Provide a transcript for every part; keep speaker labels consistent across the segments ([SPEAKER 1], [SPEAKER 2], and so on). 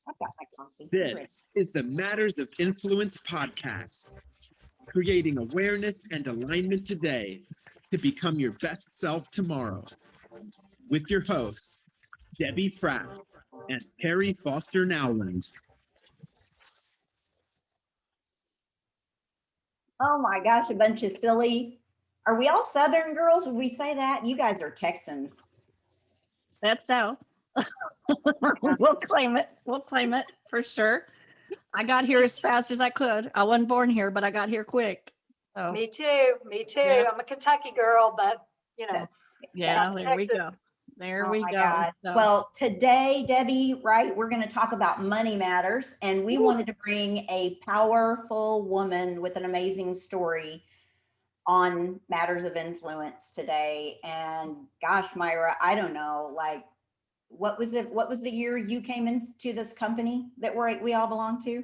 [SPEAKER 1] I've got my coffee.
[SPEAKER 2] This is the Matters of Influence podcast, creating awareness and alignment today to become your best self tomorrow. With your hosts, Debbie Pratt and Terry Foster Nowland.
[SPEAKER 1] Oh my gosh, a bunch of silly. Are we all Southern girls? Would we say that? You guys are Texans.
[SPEAKER 3] That's South. We'll claim it. We'll claim it for sure. I got here as fast as I could. I wasn't born here, but I got here quick. So
[SPEAKER 4] Me too. Me too.
[SPEAKER 3] Yeah.
[SPEAKER 4] I'm a Kentucky girl, but
[SPEAKER 3] yeah,
[SPEAKER 4] that's
[SPEAKER 3] there we
[SPEAKER 4] Texas.
[SPEAKER 3] go. There
[SPEAKER 1] Oh
[SPEAKER 3] we
[SPEAKER 1] my
[SPEAKER 3] go.
[SPEAKER 1] God.
[SPEAKER 3] So,
[SPEAKER 1] Well, today, Debbie, right, we're going to talk about money matters. And we wanted to bring a powerful woman with an amazing story on matters of influence today. And gosh, Myra, I don't know, like, what was it? What was the year you came into this company that we all belong to?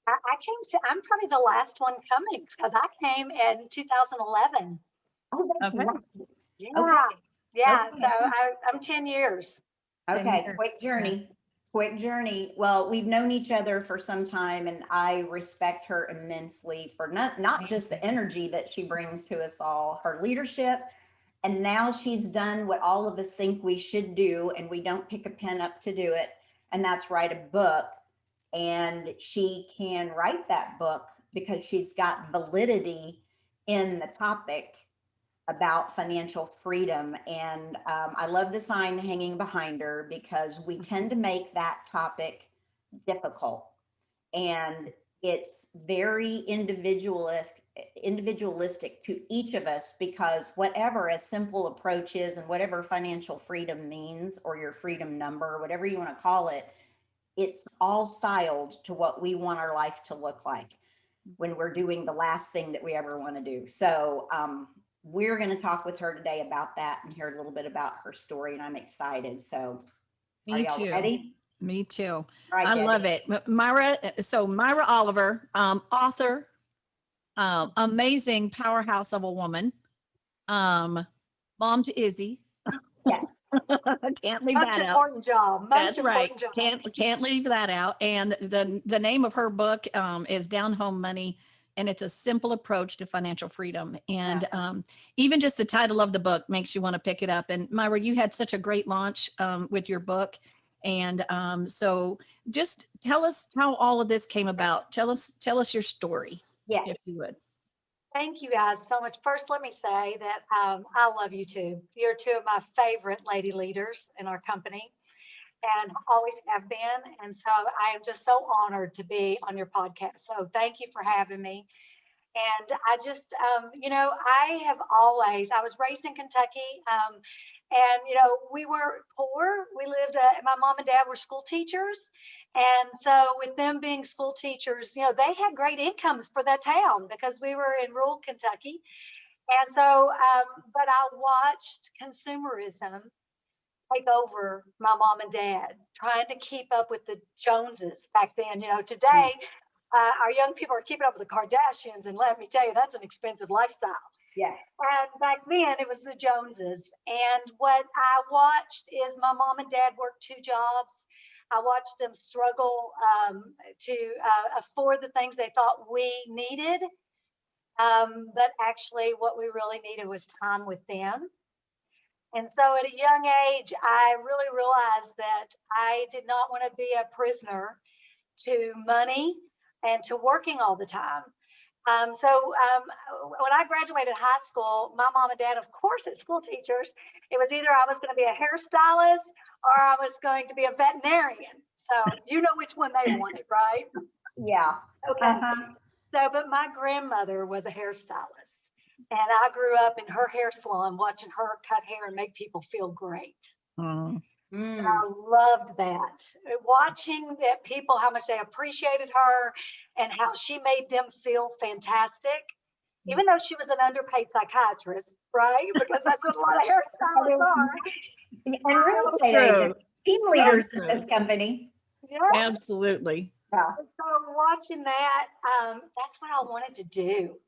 [SPEAKER 4] I'm probably the last one coming because I came in 2011.
[SPEAKER 1] Oh, that's
[SPEAKER 3] Okay.
[SPEAKER 1] right.
[SPEAKER 4] Yeah.
[SPEAKER 1] Okay.
[SPEAKER 4] Yeah.
[SPEAKER 1] Okay.
[SPEAKER 4] So I'm 10 years.
[SPEAKER 1] Okay,
[SPEAKER 3] years.
[SPEAKER 1] quick journey. Quick journey. Well, we've known each other for some time, and I respect her immensely for not just the energy that she brings to us all, her leadership, and now she's done what all of us think we should do, and we don't pick a pen up to do it, and that's write a book. And she can write that book because she's got validity in the topic about financial freedom. And I love the sign hanging behind her because we tend to make that topic difficult. And it's very individualistic to each of us because whatever a simple approach is and whatever financial freedom means, or your freedom number, whatever you want to call it, it's all styled to what we want our life to look like when we're doing the last thing that we ever want to do. So we're going to talk with her today about that and hear a little bit about her story, and I'm excited. So are
[SPEAKER 3] me
[SPEAKER 1] y'all
[SPEAKER 3] too.
[SPEAKER 1] ready?
[SPEAKER 3] Me too.
[SPEAKER 1] All right,
[SPEAKER 3] I
[SPEAKER 1] Debbie.
[SPEAKER 3] love it. Myra, so Myra Oliver, author, amazing powerhouse of a woman, mom to Izzy.
[SPEAKER 1] Yes.
[SPEAKER 3] Can't leave
[SPEAKER 4] Most
[SPEAKER 3] that out.
[SPEAKER 4] important job. Most
[SPEAKER 3] That's right.
[SPEAKER 4] important job.
[SPEAKER 3] Can't leave that out. And the name of her book is Down Home Money, and it's a simple approach to financial freedom. And even just the title of the book makes you want to pick it up. And Myra, you had such a great launch with your book. And so just tell us how all of this came about. Tell us your story,
[SPEAKER 1] Yeah.
[SPEAKER 3] if you would.
[SPEAKER 4] Thank you guys so much. First, let me say that I love you two. You're two of my favorite lady leaders in our company and always have been. And so I am just so honored to be on your podcast. So thank you for having me. And I just, I was raised in Kentucky. We were poor. We lived, my mom and dad were school teachers. And so with them being school teachers, they had great incomes for that town because we were in rural Kentucky. And so, but I watched consumerism take over my mom and dad, trying to keep up with the Joneses back then. Today, our young people are keeping up with the Kardashians, and let me tell you, that's an expensive lifestyle.
[SPEAKER 1] Yeah.
[SPEAKER 4] And back then, it was the Joneses. And what I watched is my mom and dad worked two jobs. I watched them struggle to afford the things they thought we needed. But actually, what we really needed was time with them. And so at a young age, I really realized that I did not want to be a prisoner to money and to working all the time. When I graduated high school, my mom and dad, of course, as school teachers, it was either I was going to be a hairstylist or I was going to be a veterinarian. So you know which one they wanted, right?
[SPEAKER 1] Yeah.
[SPEAKER 4] Okay. But my grandmother was a hairstylist, and I grew up in her hair salon watching her cut hair and make people feel great. And I loved that. Watching that people, how much they appreciated her and how she made them feel fantastic, even though she was an underpaid psychiatrist, right? Because that's what a lot of hairstylists are.
[SPEAKER 1] And real estate agents, team leaders in this company.
[SPEAKER 4] Yeah.
[SPEAKER 3] Absolutely.
[SPEAKER 1] Yeah.
[SPEAKER 4] So watching that, that's what I wanted to do.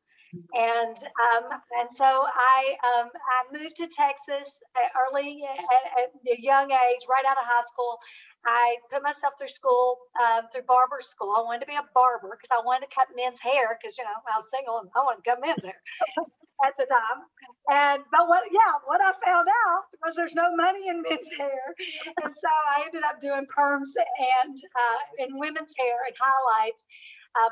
[SPEAKER 4] And so I moved to Texas early at a young age, right out of high school. I put myself through school, through barber school. I wanted to be a barber because I wanted to cut men's hair because, you know, I was single and I wanted to cut men's hair at the time. But what I found out was there's no money in men's hair. And so I ended up doing perms and in women's hair and highlights.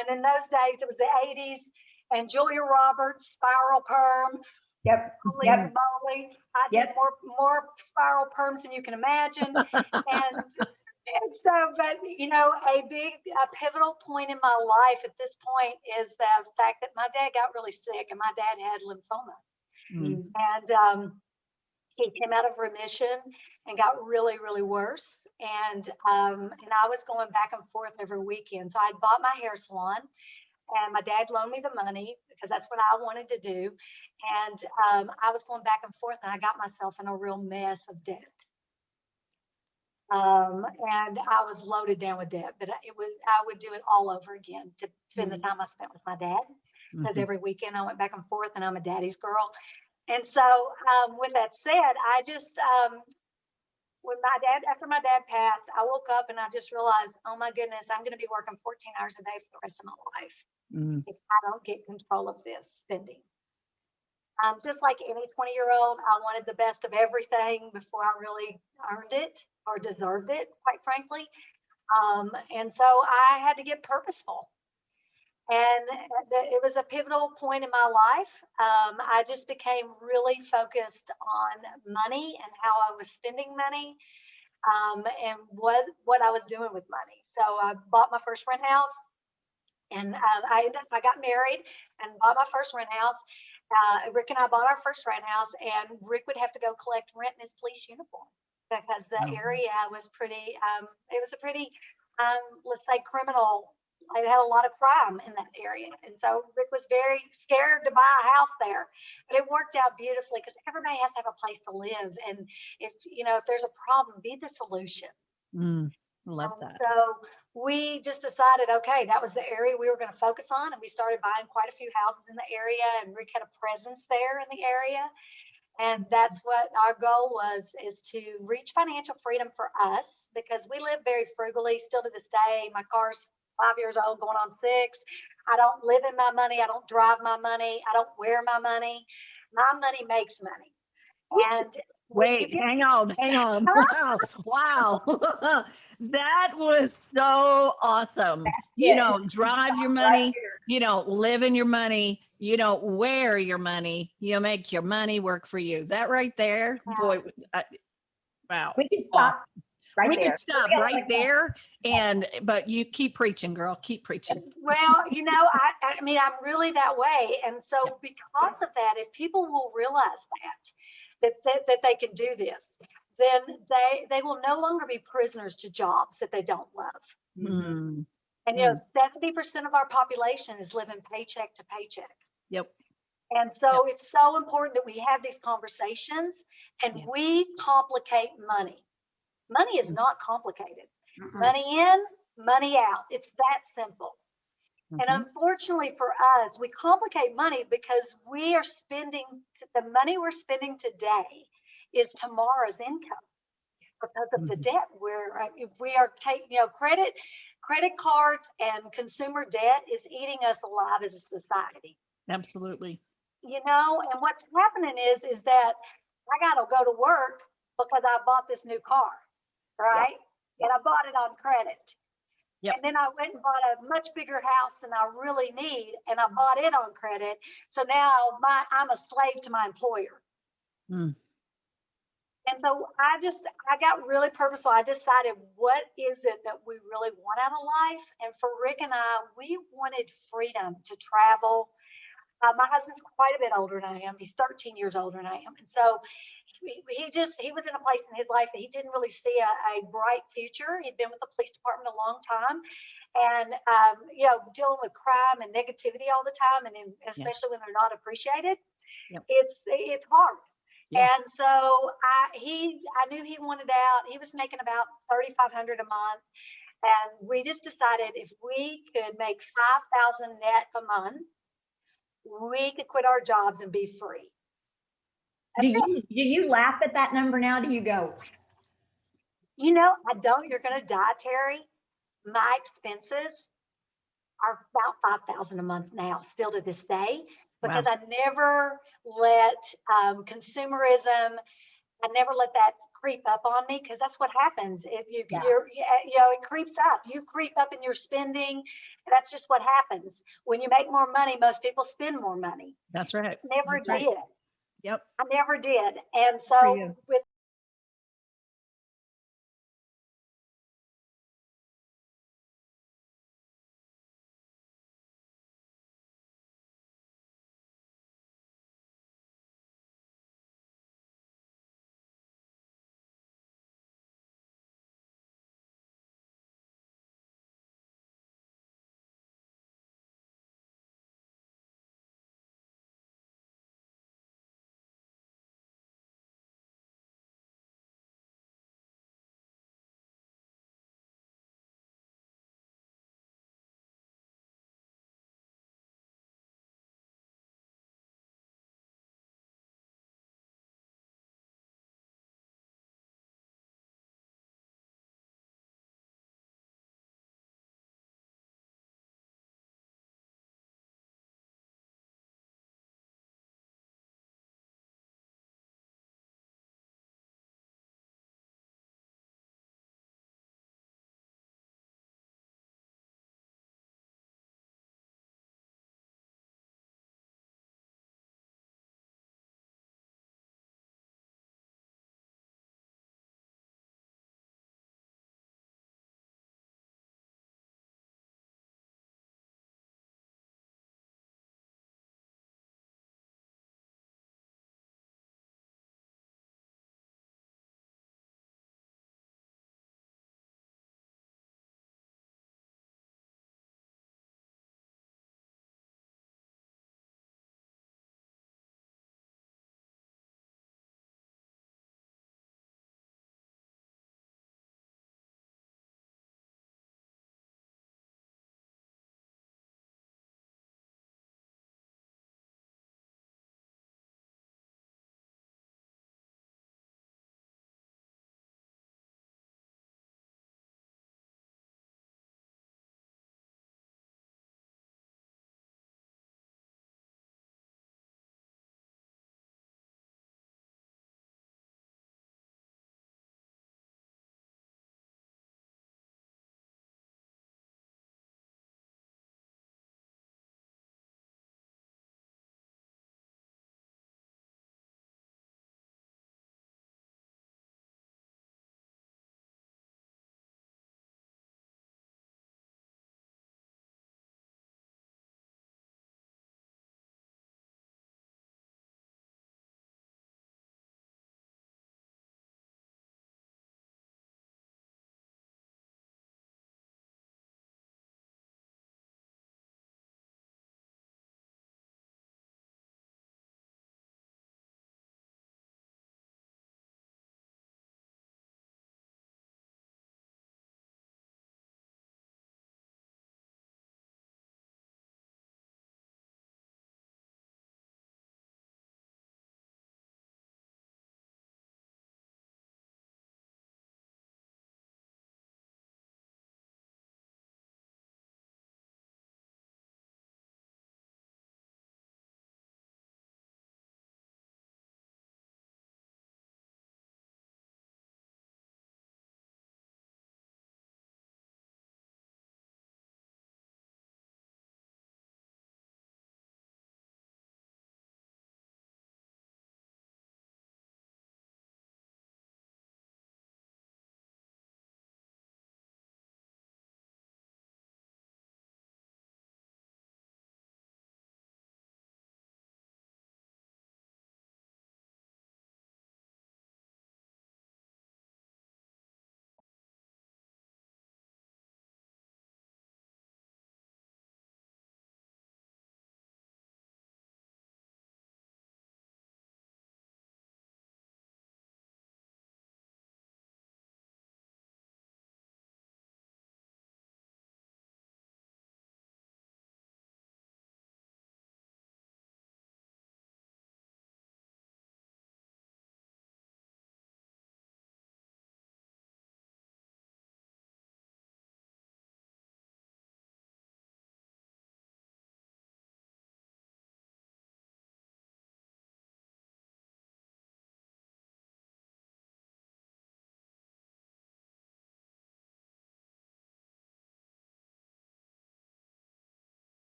[SPEAKER 4] And in those days, it was the 80s and Julia Roberts, spiral perm.
[SPEAKER 1] Yep.
[SPEAKER 4] Holy
[SPEAKER 1] Yep.
[SPEAKER 4] moly. I did
[SPEAKER 1] Yep.
[SPEAKER 4] more spiral perms than you can imagine. And so, but you know, a pivotal point in my life at this point is the fact that my dad got really sick and my dad had lymphoma.
[SPEAKER 3] Mm.
[SPEAKER 4] And he came out of remission and got really, really worse. And I was going back and forth every weekend. So I bought my hair salon and my dad loaned me the money because that's what I wanted to do. And I was going back and forth and I got myself in a real mess of debt. And I was loaded down with debt, but I would do it all over again to spend the time I spent with my dad. Because
[SPEAKER 3] Mhm.
[SPEAKER 4] every weekend I went back and forth and I'm a daddy's girl. And so with that said, I just, after my dad passed, I woke up and I just realized, oh my goodness, I'm going to be working 14 hours a day for the rest of my life
[SPEAKER 3] Mm.
[SPEAKER 4] if I don't get control of this spending. Just like any 20-year-old, I wanted the best of everything before I really earned it or deserved it, quite frankly. And so I had to get purposeful. And it was a pivotal point in my life. I just became really focused on money and how I was spending money, and what I was doing with money. So I bought my first rent house, and I got married and bought my first rent house. Rick and I bought our first rent house, and Rick would have to go collect rent in his police uniform because the area was pretty. It was a pretty, let's say, criminal. It had a lot of crime in that area, and so Rick was very scared to buy a house there. But it worked out beautifully because everybody has to have a place to live, and if there's a problem, be the solution.
[SPEAKER 3] Mm. Love that.
[SPEAKER 4] So we just decided, okay, that was the area we were going to focus on, and we started buying quite a few houses in the area, and Rick had a presence there in the area. And that's what our goal was, is to reach financial freedom for us, because we live very frugally still to this day. My car's 5 years old, going on 6. I don't live in my money. I don't drive my money. I don't wear my money. My money makes money. And
[SPEAKER 3] Wait, hang on. Wow. Wow. That was so awesome. Drive your money, live in your money, wear your money, make your money work for you. That right there, boy, wow.
[SPEAKER 1] We can stop right
[SPEAKER 3] We
[SPEAKER 1] there.
[SPEAKER 3] could stop right there, but you keep preaching, girl. Keep preaching.
[SPEAKER 4] Well, I mean, I'm really that way. And so because of that, if people will realize that they can do this, then they will no longer be prisoners to jobs that they don't love.
[SPEAKER 3] Mm.
[SPEAKER 4] And 70% of our population is living paycheck to paycheck.
[SPEAKER 3] Yep.
[SPEAKER 4] And so it's so important that we have these conversations and we complicate money. Money is not complicated. Money in, money out. It's that simple. And unfortunately for us, we complicate money because we are spending, the money we're spending today is tomorrow's income because of the debt. If we are taking, credit cards and consumer debt is eating us alive as a society.
[SPEAKER 3] Absolutely.
[SPEAKER 4] And what's happening is that I got to go to work because I bought this new car, right? And I bought it on credit.
[SPEAKER 3] Yep.
[SPEAKER 4] And then I went and bought a much bigger house than I really need, and I bought it on credit. So now I'm a slave to my employer.
[SPEAKER 3] Mm.
[SPEAKER 4] And so I got really purposeful. I decided, what is it that we really want out of life? And for Rick and I, we wanted freedom to travel. My husband's quite a bit older than I am. He's 13 years older than I am. And so he was in a place in his life that he didn't really see a bright future. He'd been with the police department a long time, and dealing with crime and negativity all the time, and especially when they're not appreciated, it's hard. Yeah. And so I knew he wanted out. He was making about $3,500 a month, and we just decided if we could make $5,000 net a month, we could quit our jobs and be free.
[SPEAKER 1] Do you laugh at that number now? Do you go,
[SPEAKER 4] You know, you're going to die, Terry. My expenses are about 5,000 a month now, still to this day, because I never let consumerism, I never let that creep up on me, because that's what happens. If it creeps up. You creep up in your spending. That's just what happens. When you make more money, most people spend more money.
[SPEAKER 3] That's right.
[SPEAKER 4] Never
[SPEAKER 3] That's right.
[SPEAKER 4] did.
[SPEAKER 3] Yep.
[SPEAKER 4] I never did. And
[SPEAKER 3] For
[SPEAKER 4] so
[SPEAKER 3] you.
[SPEAKER 4] with